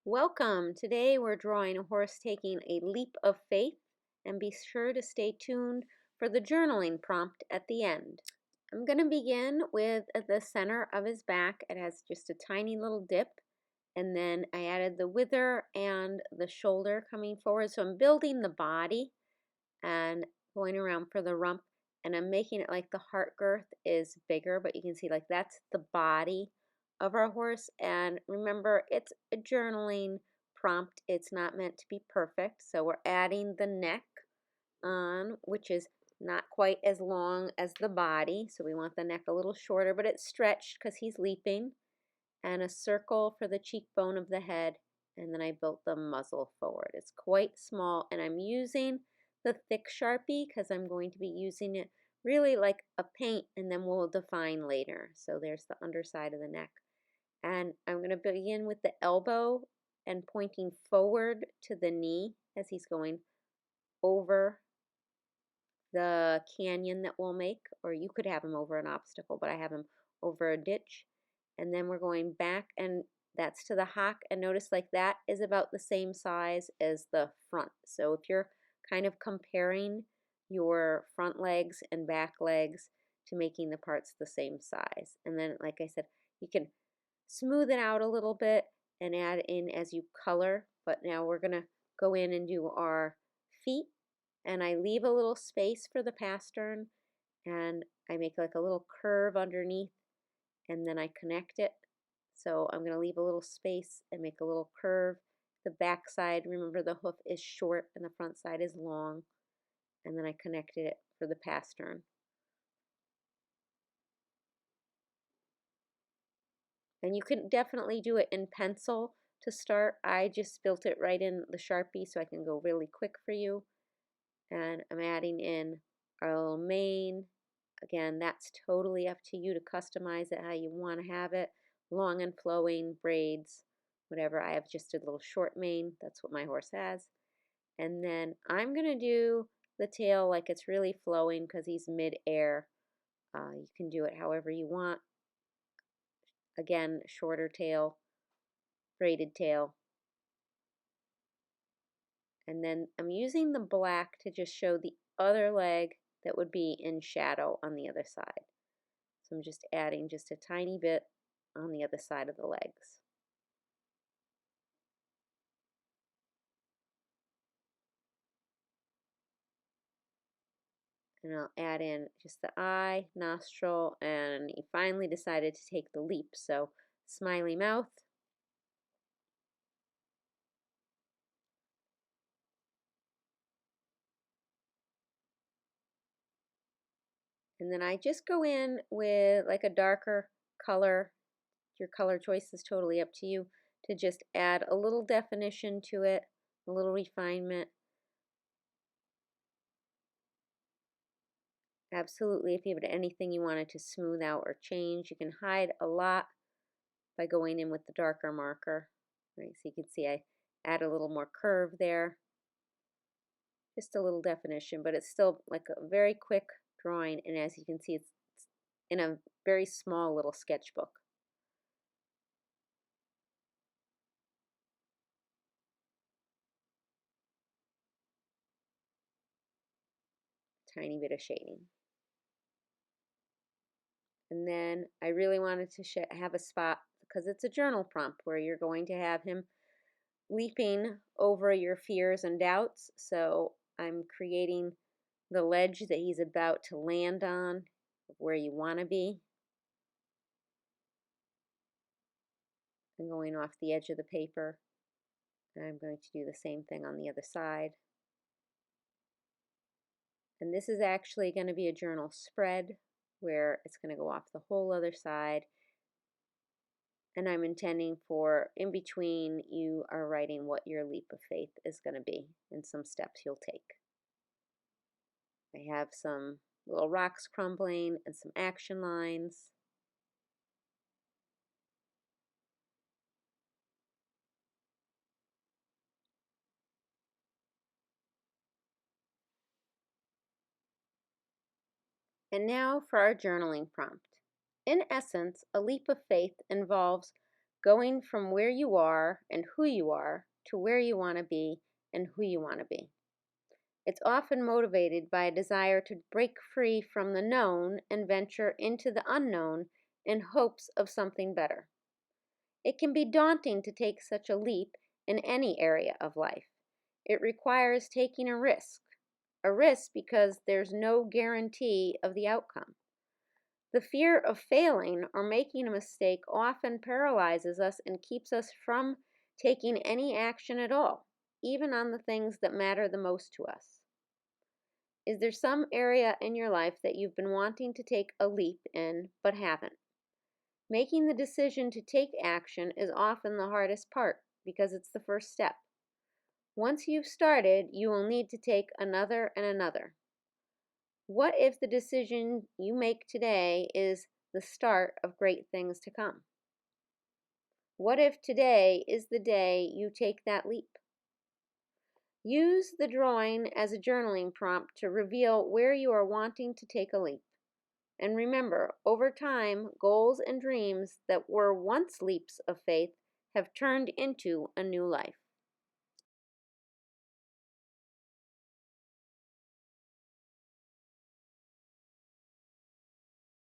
Welcome! Today we're drawing a horse taking a leap of faith, and be sure to stay tuned for the journaling prompt at the end. I'm going to begin with the center of his back. It has just a tiny little dip, and then I added the wither and the shoulder coming forward. So I'm building the body and going around for the rump, and I'm making it like the heart girth is bigger, but you can see like that's the body of our horse. And remember, it's a journaling prompt. It's not meant to be perfect. So we're adding the neck on, which is not quite as long as the body. So we want the neck a little shorter, but it's stretched because he's leaping. And a circle for the cheekbone of the head. And then I built the muzzle forward. It's quite small, and I'm using the thick Sharpie because I'm going to be using it really like a paint, and then we'll define later. So there's the underside of the neck. And I'm going to begin with the elbow and pointing forward to the knee as he's going over the canyon that we'll make, or you could have him over an obstacle, but I have him over a ditch. And then we're going back, and that's to the hock, and notice like that is about the same size as the front. So if you're kind of comparing your front legs and back legs to making the parts the same size. And then like I said, you can smooth it out a little bit and add in as you color. But now we're going to go in and do our feet, and I leave a little space for the pastern, and I make like a little curve underneath, and then I connect it. So I'm going to leave a little space and make a little curve. The back side, remember the hoof is short and the front side is long, and then I connected it for the pastern. And you can definitely do it in pencil to start. I just built it right in the Sharpie so I can go really quick for you. And I'm adding in our little mane. Again, that's totally up to you to customize it how you want to have it. Long and flowing, braids, whatever. I have just a little short mane. That's what my horse has. And then I'm going to do the tail like it's really flowing because he's mid-air. You can do it however you want. Again, shorter tail, braided tail. And then I'm using the black to just show the other leg that would be in shadow on the other side. So I'm just adding just a tiny bit on the other side of the legs. And I'll add in just the eye, nostril, and he finally decided to take the leap. So smiley mouth. And then I just go in with like a darker color. Your color choice is totally up to you, to just add a little definition to it, a little refinement. Absolutely, if you have anything you wanted to smooth out or change, you can hide a lot by going in with the darker marker. Right, so you can see I add a little more curve there. Just a little definition, but it's still like a very quick drawing, and as you can see, it's in a very small little sketchbook. Tiny bit of shading. And then I really wanted to have a spot, because it's a journal prompt where you're going to have him leaping over your fears and doubts. So I'm creating the ledge that he's about to land on, where you want to be. I'm going off the edge of the paper, and I'm going to do the same thing on the other side. And this is actually going to be a journal spread where it's going to go off the whole other side. And I'm intending for in between you are writing what your leap of faith is going to be and some steps you'll take. I have some little rocks crumbling and some action lines. And now for our journaling prompt. In essence, a leap of faith involves going from where you are and who you are to where you want to be and who you want to be. It's often motivated by a desire to break free from the known and venture into the unknown in hopes of something better. It can be daunting to take such a leap in any area of life. It requires taking a risk because there's no guarantee of the outcome. The fear of failing or making a mistake often paralyzes us and keeps us from taking any action at all, even on the things that matter the most to us. Is there some area in your life that you've been wanting to take a leap in but haven't? Making the decision to take action is often the hardest part because it's the first step. Once you've started, you will need to take another and another. What if the decision you make today is the start of great things to come? What if today is the day you take that leap? Use the drawing as a journaling prompt to reveal where you are wanting to take a leap. And remember, over time, goals and dreams that were once leaps of faith have turned into a new life.